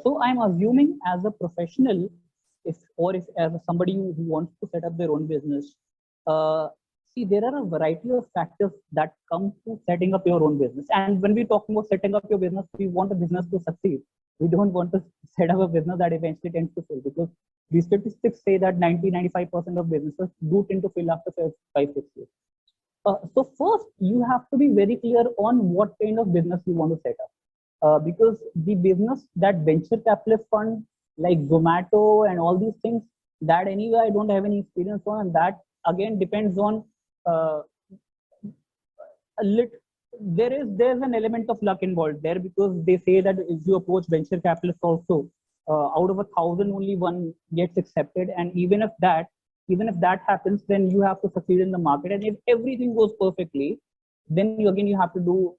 So I'm assuming as a professional, if or if as somebody who wants to set up their own business, uh, see there are a variety of factors that come to setting up your own business. And when we talk about setting up your business, we want the business to succeed. We don't want to set up a business that eventually tends to fail, because the statistics say that 90-95% of businesses do tend to fail after 5-6 years. So first, you have to be very clear on what kind of business you want to set up, because the business that venture capitalist fund like Zomato and all these things, that anyway I don't have any experience on, and that again depends on uh, a lit. There's an element of luck involved there, because they say that if you approach venture capitalists also, out of 1,000 only one gets accepted, and even if that happens, then you have to succeed in the market. And if everything goes perfectly, then you have to do.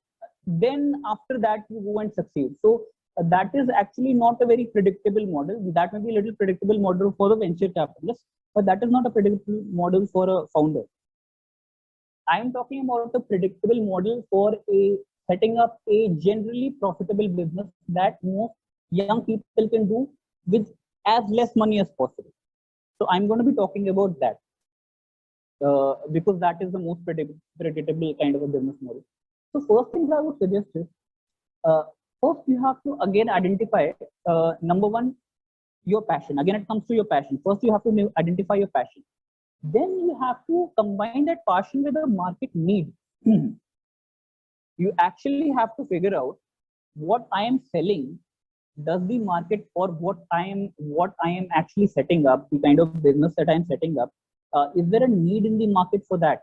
Then after that you go and succeed. So that is actually not a very predictable model. That may be a little predictable model for the venture capitalist, but that is not a predictable model for a founder. I am talking about a predictable model for a setting up a generally profitable business that most young people can do with as less money as possible. So I'm going to be talking about that, because that is the most predictable kind of a business model. So first things I would suggest is, uh, first you have to again identify, number one, your passion. Again, it comes to your passion. First, you have to identify your passion. Then you have to combine that passion with a market need. You actually have to figure out what I am selling. Does the market, or what I am actually setting up, the kind of business that I am setting up, is there a need in the market for that?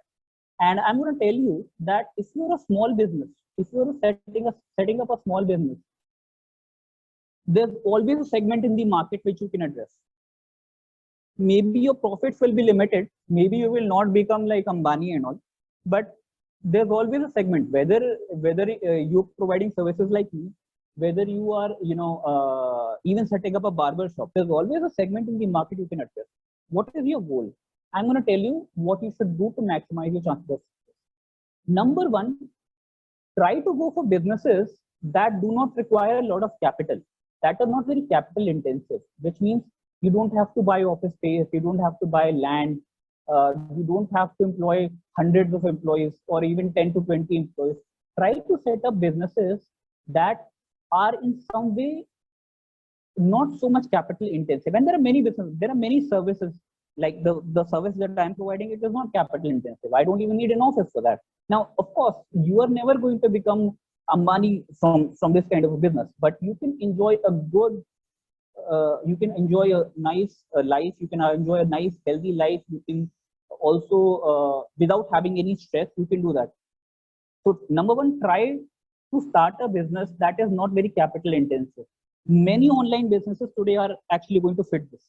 And I'm going to tell you that if you're a small business, if you're setting up a small business, there's always a segment in the market which you can address. Maybe your profits will be limited, maybe you will not become like Ambani and all, but there's always a segment, whether you're providing services like me, whether you are even setting up a barber shop, there's always a segment in the market you can address. What is your goal? I'm going to tell you what you should do to maximize your chances of success. Number one, try to go for businesses that do not require a lot of capital, that are not very capital intensive, which means you don't have to buy office space, you don't have to buy land, you don't have to employ hundreds of employees or even 10 to 20 employees. Try to set up businesses that are in some way not so much capital intensive. And there are many businesses, there are many services, like the service that I'm providing, it is not capital intensive. I don't even need an office for that. Now, of course, you are never going to become Ambani from this kind of a business, but you can enjoy a good, you can enjoy a nice life, you can enjoy a nice healthy life, you can also, without having any stress, you can do that. So number one, try to start a business that is not very capital intensive. Many online businesses today are actually going to fit this.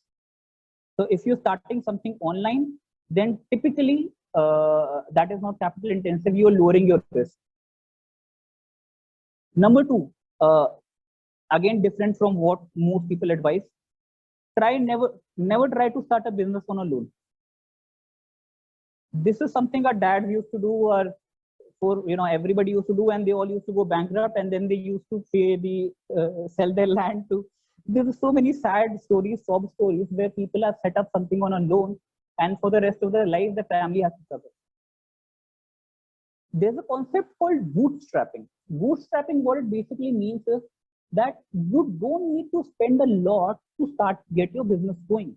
So if you're starting something online, then typically that is not capital intensive, you're lowering your risk. Number two, again, different from what most people advise, never try to start a business on a loan. This is something our dads used to do, or for everybody used to do, and they all used to go bankrupt, and then they used to pay sell their land to. There's so many sad stories, sob stories, where people have set up something on a loan, and for the rest of their life, the family has to suffer. There's a concept called bootstrapping. Bootstrapping, what it basically means is that you don't need to spend a lot to get your business going.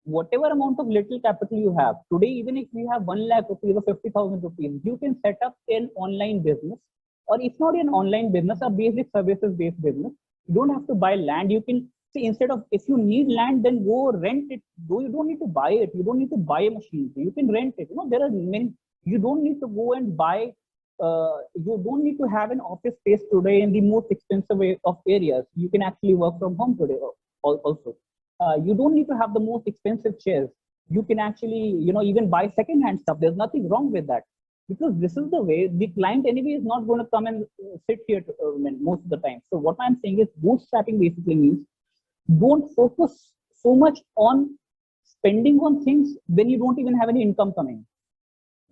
Whatever amount of little capital you have today, even if you have 1 lakh rupees or 50,000 rupees, you can set up an online business, or if not an online business, a basic services based business. You don't have to buy land. You can see, instead of, if you need land, then go rent it. You don't need to buy it. You don't need to buy a machine. You can rent it. There are many. You don't need to go and buy. You don't need to have an office space today in the most expensive way of areas. You can actually work from home today also. You don't need to have the most expensive chairs. You can actually, even buy second-hand stuff. There's nothing wrong with that, because this is the way the client anyway is not going to come and sit here most of the time. So what I'm saying is, bootstrapping basically means don't focus so much on spending on things when you don't even have any income coming.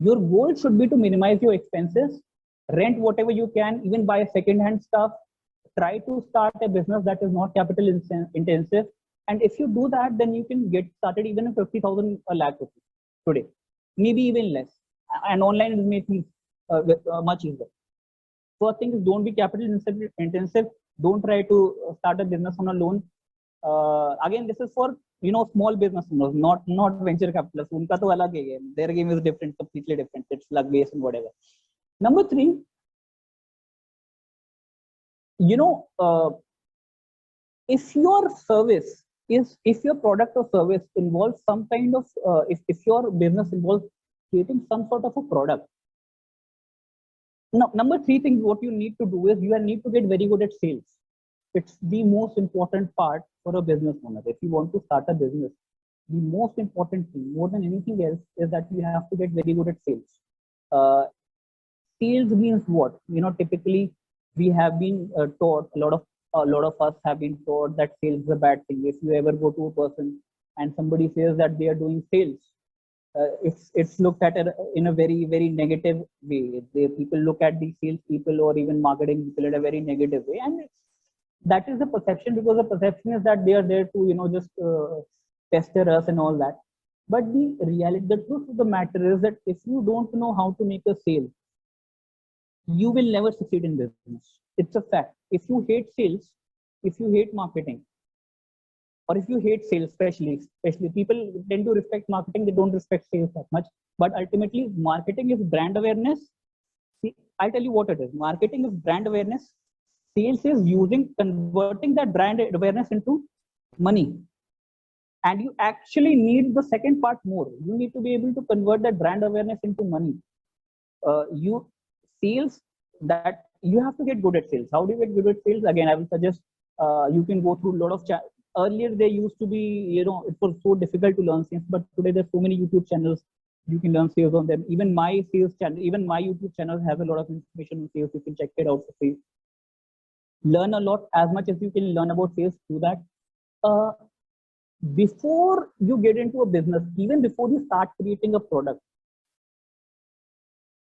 Your goal should be to minimize your expenses, rent whatever you can, even buy second-hand stuff, try to start a business that is not capital intensive. And if you do that, then you can get started even in 50,000 a lakh rupees today, maybe even less. And online is making much easier. First thing is, don't be capital intensive. Don't try to start a business on a loan. Again, this is for small business owners, not venture capitalists. Unka to alag hai game. Their game is different, completely different. It's luck based and whatever. Number three, if your service if your product or service involves some kind of if your business involves creating some sort of a product. Now, number three thing, what you need to do is you need to get very good at sales. It's the most important part for a business owner. If you want to start a business, the most important thing, more than anything else, is that you have to get very good at sales. Sales means what? Typically we have been taught, a lot of us have been taught that sales is a bad thing. If you ever go to a person and somebody says that they are doing sales, it's looked at in a very, very negative way. People look at the sales people or even marketing people in a very negative way, and that is the perception, because the perception is that they are there to just pester us and all that. But the reality, the truth of the matter is that if you don't know how to make a sale, you will never succeed in business. It's a fact. If you hate sales, if you hate marketing, or if you hate sales, especially people tend to respect marketing, they don't respect sales that much. But ultimately, marketing is brand awareness. See, I'll tell you what it is. Marketing is brand awareness. Sales is converting that brand awareness into money. And you actually need the second part more. You need to be able to convert that brand awareness into money. Sales, that you have to get good at sales. How do you get good at sales? Again, I will suggest you can go through a lot of earlier they used to be, it was so difficult to learn sales, but today there's so many YouTube channels you can learn sales on them. Even my sales channel, even my YouTube channel has a lot of information on sales. You can check it out for free. Learn a lot, as much as you can learn about sales. Do that. Before you get into a business, even before you start creating a product,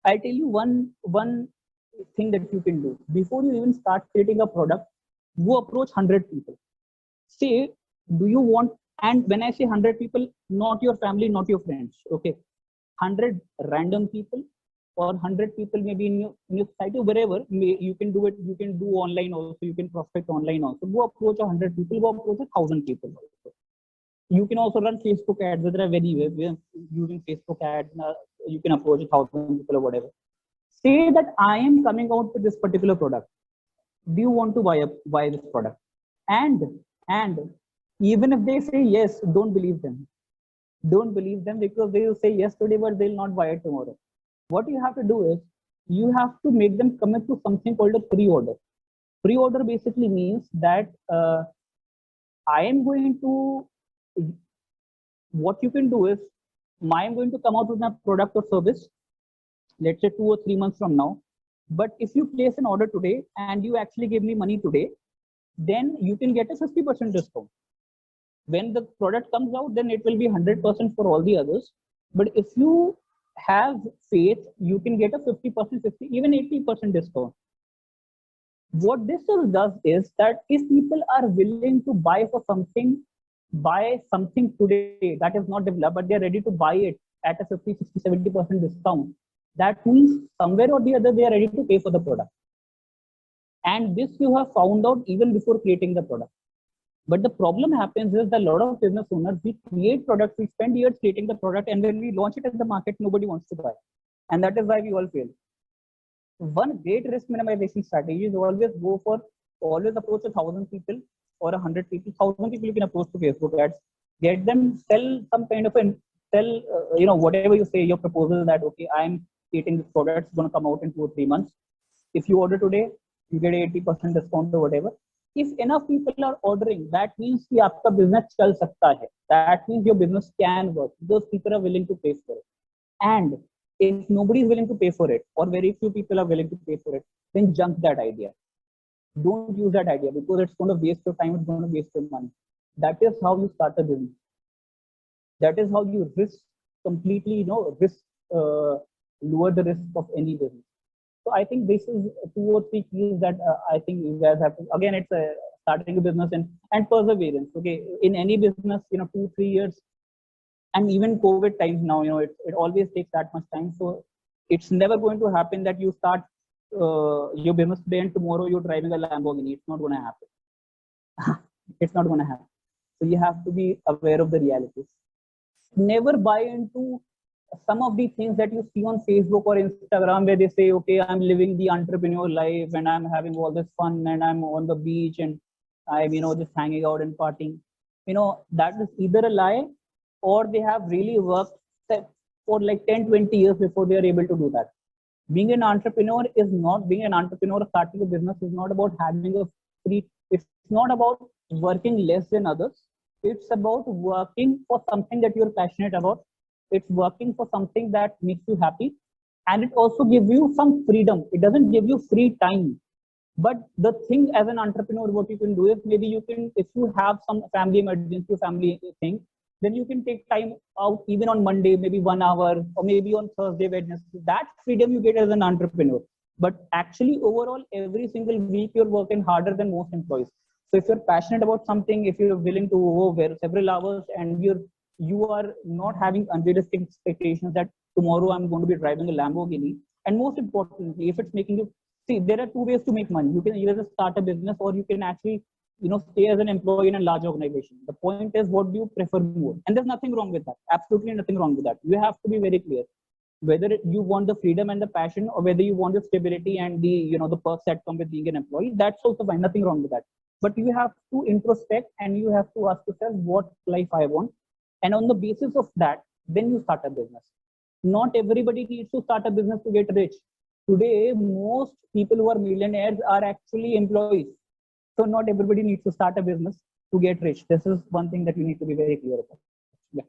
I'll tell you one thing that you can do. Before you even start creating a product, you approach 100 people. Say, do you want, and when I say 100 people, not your family, not your friends, okay, 100 random people, or 100 people maybe in your society, wherever. You can do it, you can do online also, you can prospect online also. Go approach 100 people, go approach 1,000 people also. You can also run Facebook ads. There are many ways. Using Facebook ads, you can approach 1,000 people or whatever. Say that I am coming out with this particular product. Do you want to buy this product? And even if they say yes, don't believe them. Don't believe them, because they will say yes today, but they'll not buy it tomorrow. What you have to do is you have to make them commit to something called a pre-order. Pre-order basically means that I am going to, what you can do is, I am going to come out with my product or service, let's say 2 or 3 months from now. But if you place an order today and you actually give me money today, then you can get a 50% discount. When the product comes out, then it will be 100% for all the others. But if you have faith, you can get a 50%, 50, even 80% discount. What this does is that if people are willing to buy something today that is not developed, but they're ready to buy it at a 50, 60, 70% discount, that means somewhere or the other they are ready to pay for the product. And this you have found out even before creating the product. But the problem happens is that a lot of business owners, we create products, we spend years creating the product, and when we launch it in the market, nobody wants to buy. And that is why we all fail. One great risk minimization strategy is always approach 1,000 people or 100 people. 1,000 people you can approach to Facebook ads, get them, sell some kind of whatever you say, your proposal that, okay, I'm creating this product, it's going to come out in 2 or 3 months. If you order today, you get 80% discount or whatever. If enough people are ordering, that means कि आपका business चल सकता है. That means your business can work. Those people are willing to pay for it. And if nobody is willing to pay for it, or very few people are willing to pay for it, then junk that idea. Don't use that idea, because it's going to waste your time, it's going to waste your money. That is how you start a business. That is how you risk completely, lower the risk of any business. So I think this is 2 or 3 keys that I think you guys have to, again, it's starting a business and perseverance. Okay. In any business, 2-3 years, and even COVID times now, it always takes that much time. So it's never going to happen that you start your business today and tomorrow you're driving a Lamborghini. It's not going to happen. It's not going to happen. So you have to be aware of the realities. Never buy into some of the things that you see on Facebook or Instagram where they say, okay, I'm living the entrepreneur life and I'm having all this fun and I'm on the beach and I'm, just hanging out and partying. That is either a lie or they have really worked for like 10-20 years before they are able to do that. Being an entrepreneur is not being an entrepreneur. Starting a business is not about having a free, it's not about working less than others. It's about working for something that you're passionate about. It's working for something that makes you happy. And it also gives you some freedom. It doesn't give you free time. But the thing as an entrepreneur, what you can do is maybe you can, if you have some family emergency or family thing, then you can take time out even on Monday, maybe 1 hour, or maybe on Thursday, Wednesday. That freedom you get as an entrepreneur. But actually, overall, every single week you're working harder than most employees. So if you're passionate about something, if you're willing to go over several hours and you are not having unrealistic expectations that tomorrow I'm going to be driving a Lamborghini, and most importantly, if it's making you see, there are 2 ways to make money. You can either start a business or you can actually stay as an employee in a large organization. The point is, what do you prefer more? And there's nothing wrong with that. Absolutely nothing wrong with that. You have to be very clear whether you want the freedom and the passion or whether you want the stability and the perks that come with being an employee. That's also fine. Nothing wrong with that. But you have to introspect and you have to ask yourself what life I want. And on the basis of that, then you start a business. Not everybody needs to start a business to get rich. Today, most people who are millionaires are actually employees. So not everybody needs to start a business to get rich. This is one thing that you need to be very clear about. Yeah.